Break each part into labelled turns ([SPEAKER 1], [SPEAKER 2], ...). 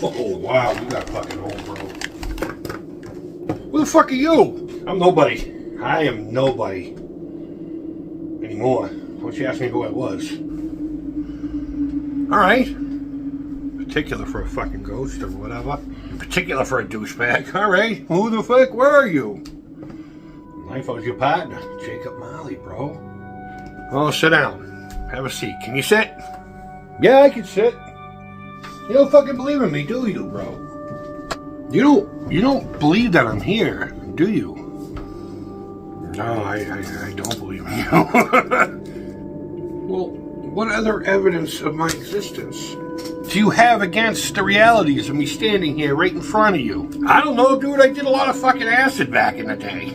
[SPEAKER 1] Oh, wow, you got fucking old, bro. Who the fuck are you? I'm nobody. I am nobody. Anymore. Don't you ask me who I was. Alright. Particular for a fucking ghost or whatever. Particular for a douchebag. Alright. Who the fuck were you? I was your partner, Jacob Marley, bro. Oh, sit down. Have a seat. Can you sit? Yeah, I can sit. You don't fucking believe in me, do you, bro? You don't believe that I'm here, do you? No, I don't believe in you. Well, what other evidence of my existence do you have against the realities of me standing here right in front of you? I don't know, dude. I did a lot of fucking acid back in the day.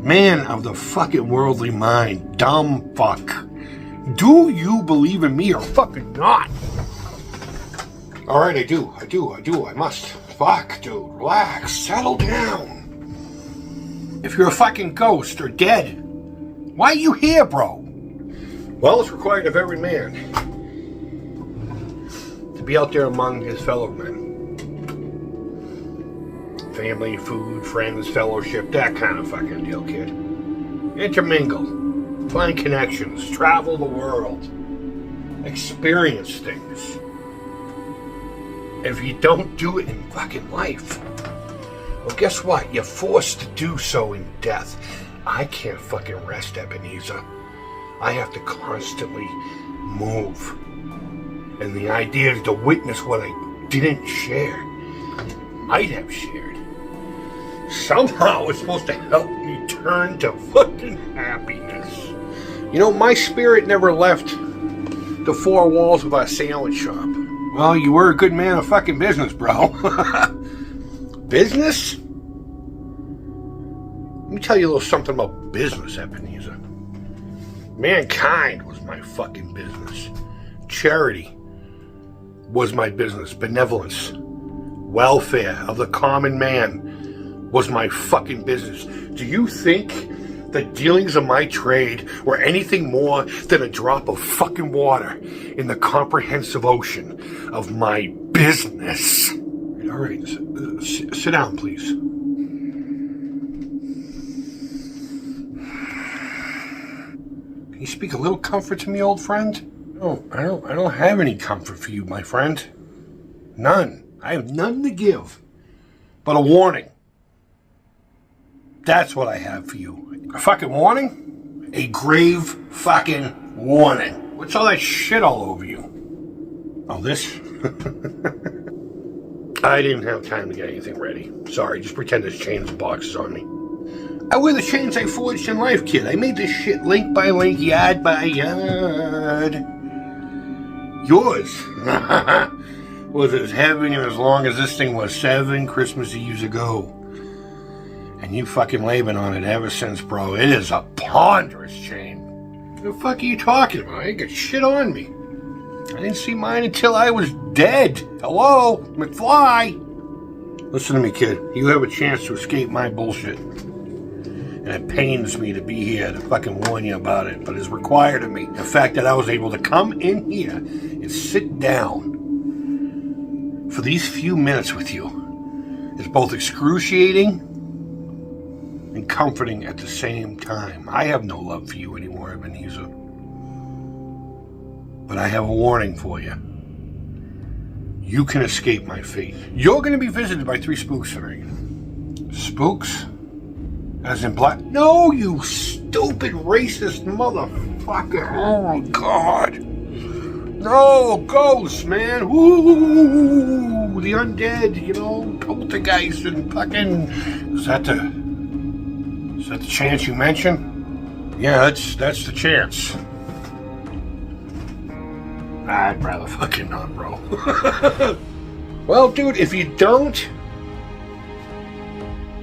[SPEAKER 1] Man of the fucking worldly mind. Dumb fuck. Do you believe in me or fucking not? Alright, I do. I must. Fuck, dude. Relax. Settle down. If you're a fucking ghost or dead, why are you here, bro? Well, it's required of every man to be out there among his fellow men. Family, food, friends, fellowship, that kind of fucking deal, kid. Intermingle. Find connections. Travel the world. Experience things. If you don't do it in fucking life, well, guess what? You're forced to do so in death. I can't fucking rest, Ebenezer. I have to constantly move. And the idea is to witness what I didn't share, might have shared. Somehow it's supposed to help me turn to fucking happiness. You know, my spirit never left the four walls of our sandwich shop. Well, you were a good man of fucking business, bro. Business? Let me tell you a little something about business, Ebenezer. Mankind was my fucking business. Charity was my business. Benevolence, welfare of the common man was my fucking business. Do you think the dealings of my trade were anything more than a drop of fucking water in the comprehensive ocean of my business? All right, sit down, please. Can you speak a little comfort to me, old friend? No, I don't have any comfort for you, my friend. None. I have none to give but a warning. That's what I have for you. A fucking warning? A grave fucking warning. What's all that shit all over you? Oh, this? I didn't have time to get anything ready. Sorry, just pretend there's chains and boxes on me. I wear the chains I forged in life, kid. I made this shit link by link, yard by yard. Yours was as heavy and as long as this thing was 7 Christmas Eves ago. And you fucking labored on it ever since, bro. It is a ponderous chain. What the fuck are you talking about? I ain't got shit on me. I didn't see mine until I was dead. Hello, McFly. Listen to me, kid. You have a chance to escape my bullshit. And it pains me to be here to fucking warn you about it, but it's required of me. The fact that I was able to come in here and sit down for these few minutes with you is both excruciating and comforting at the same time. I have no love for you anymore, Ebenezer. But I have a warning for you. You can escape my fate. You're going to be visited by 3 spooks tonight. Spooks? As in black? No, you stupid racist motherfucker. Oh my God. No, ghosts, man. Woo, the undead, you know, poltergeist and fucking... Is that the chance you mentioned? Yeah, that's the chance. I'd rather fucking not, bro. Well, dude, if you don't,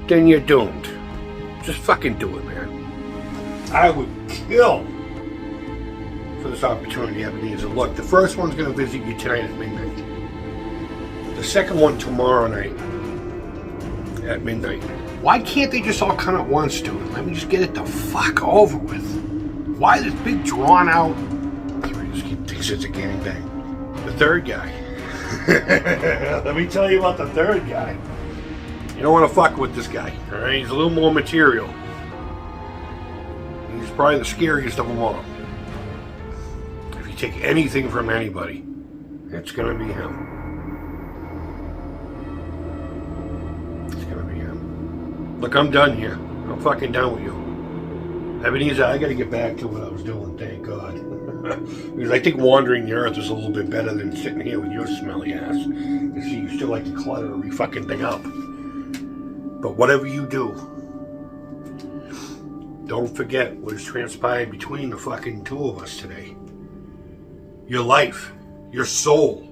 [SPEAKER 1] then you're doomed. Just fucking do it, man. I would kill for this opportunity, Ebenezer. Look, the first one's going to visit you tonight at midnight. The second one tomorrow night at midnight. Why can't they just all come at once, dude? Let me just get it the fuck over with. Why this big drawn out... Just keep thinks it's a gangbang. The third guy. Let me tell you about the third guy. You don't want to fuck with this guy, all right? He's a little more material. He's probably the scariest of them all. If you take anything from anybody, it's going to be him. It's going to be him. Look, I'm done here. I'm fucking done with you. Ebenezer, I got to get back to what I was doing, thank God. Because I think wandering the earth is a little bit better than sitting here with your smelly ass. You see, you still like to clutter every fucking thing up. But whatever you do, don't forget what has transpired between the fucking two of us today. Your life, your soul,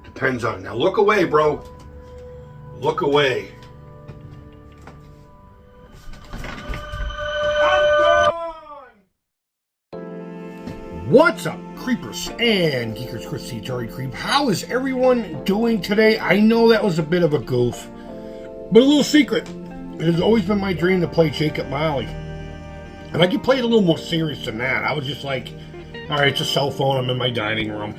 [SPEAKER 1] depends on it. Now look away, bro. Look away. What's up, creepers and geekers? Chris the Atari Creep. How is everyone doing today? I know that was a bit of a goof, but a little secret. It has always been my dream to play Jacob Marley. And I could play it a little more serious than that. I was just like, alright, it's a cell phone, I'm in my dining room.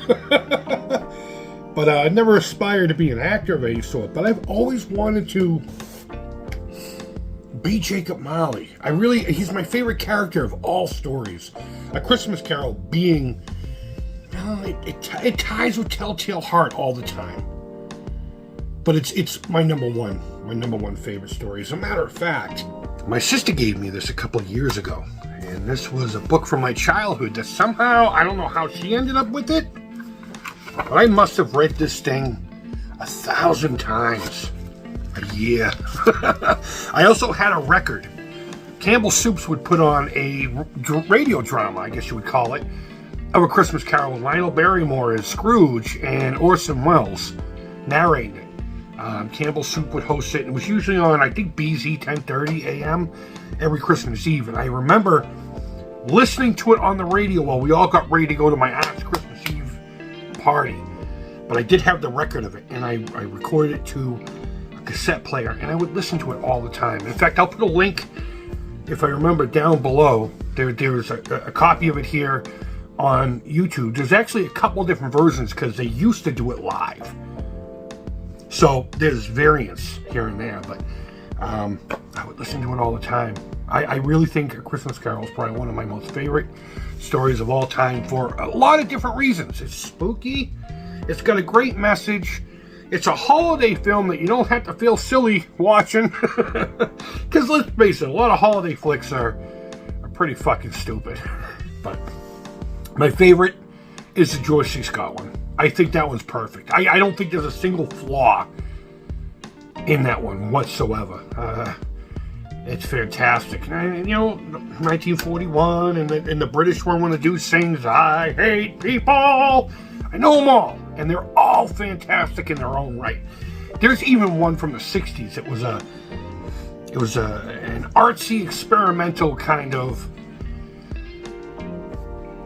[SPEAKER 1] But I never aspired to be an actor of any sort. But I've always wanted to be Jacob Marley. He's my favorite character of all stories. A Christmas Carol being, it ties with Telltale Heart all the time. But it's my number one favorite story. As a matter of fact, my sister gave me this a couple of years ago. And this was a book from my childhood that somehow, I don't know how she ended up with it, but I must have read this thing 1,000 times a year. I also had a record. Campbell Soups would put on a radio drama, I guess you would call it, of A Christmas Carol with Lionel Barrymore as Scrooge and Orson Welles narrating it. Campbell Soup would host it. It was usually on, I think, BZ 10:30 a.m. every Christmas Eve. And I remember listening to it on the radio while we all got ready to go to my aunt's Christmas Eve party. But I did have the record of it, and I recorded it to a cassette player, and I would listen to it all the time. In fact, I'll put a link, if I remember, down below. There's a copy of it here on YouTube. There's actually a couple different versions because they used to do it live. So there's variants here and there, but I would listen to it all the time. I really think A Christmas Carol is probably one of my most favorite stories of all time for a lot of different reasons. It's spooky. It's got a great message. It's a holiday film that you don't have to feel silly watching. Because let's face it, a lot of holiday flicks are pretty fucking stupid. But my favorite is the George C. Scott one. I think that one's perfect. I don't think there's a single flaw in that one whatsoever. It's fantastic. And, 1941, and the British one when the dude sings, "I hate people." I know them all, and they're all fantastic in their own right. There's even one from the 60s. It was an artsy, experimental kind of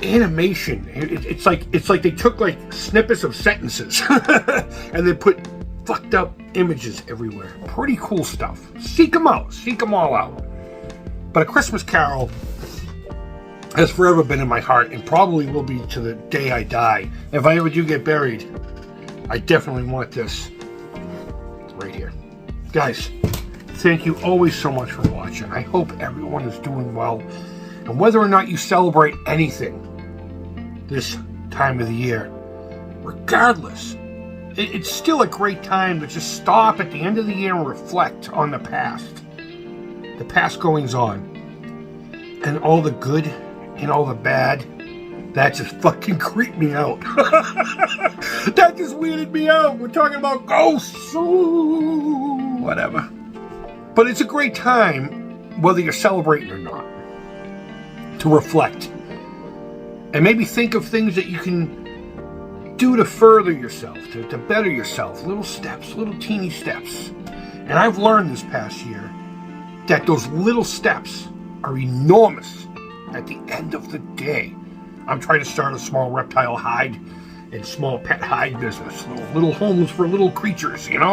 [SPEAKER 1] animation. It's like they took like snippets of sentences and they put fucked up images everywhere. Pretty cool stuff. Seek them out. Seek them all out. But A Christmas Carol has forever been in my heart and probably will be to the day I die. If I ever do get buried, I definitely want this right here. Guys, thank you always so much for watching. I hope everyone is doing well. And whether or not you celebrate anything this time of the year, regardless, it's still a great time to just stop at the end of the year and reflect on the past goings on, and all the good and all the bad. That just fucking creeped me out. That just weirded me out. We're talking about ghosts. Ooh, whatever. But it's a great time, whether you're celebrating or not, to reflect. And maybe think of things that you can do to further yourself, to better yourself. Little steps, little teeny steps. And I've learned this past year that those little steps are enormous at the end of the day. I'm trying to start a small reptile hide and small pet hide business. Little homes for little creatures, And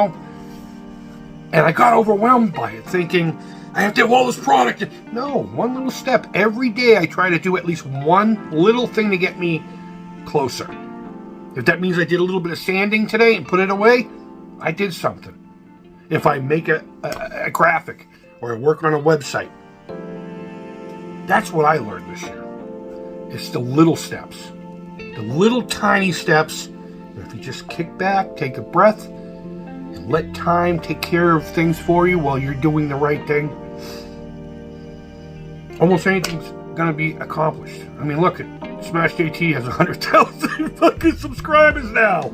[SPEAKER 1] I got overwhelmed by it, thinking, I have to have all this product. No, one little step. Every day I try to do at least one little thing to get me closer. If that means I did a little bit of sanding today and put it away, I did something. If I make a graphic or I work on a website, that's what I learned this year. It's the little steps. The little tiny steps. If you just kick back, take a breath, and let time take care of things for you while you're doing the right thing, almost anything's gonna be accomplished. I mean, look, Smash JT has 100,000 fucking subscribers now.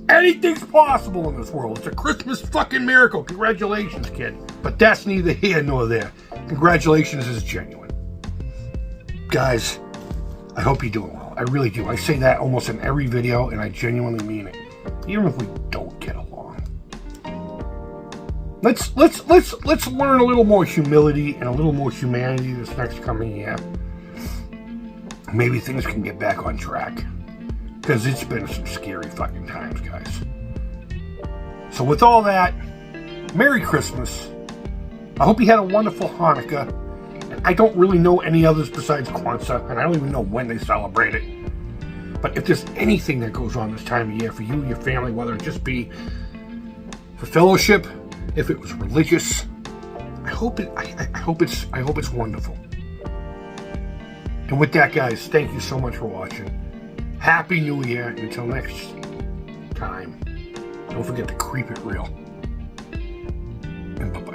[SPEAKER 1] Anything's possible in this world. It's a Christmas fucking miracle. Congratulations, kid. But that's neither here nor there. Congratulations is genuine. Guys, I hope you're doing well. I really do. I say that almost in every video, and I genuinely mean it. Even if we don't get along. Let's learn a little more humility and a little more humanity this next coming year. Maybe things can get back on track. Because it's been some scary fucking times, guys. So with all that, Merry Christmas. I hope you had a wonderful Hanukkah. And I don't really know any others besides Kwanzaa, and I don't even know when they celebrate it. But if there's anything that goes on this time of year for you and your family, whether it just be for fellowship, if it was religious, I hope it's wonderful. And with that, guys, thank you so much for watching. Happy New Year. Until next time, don't forget to creep it real. And bye-bye.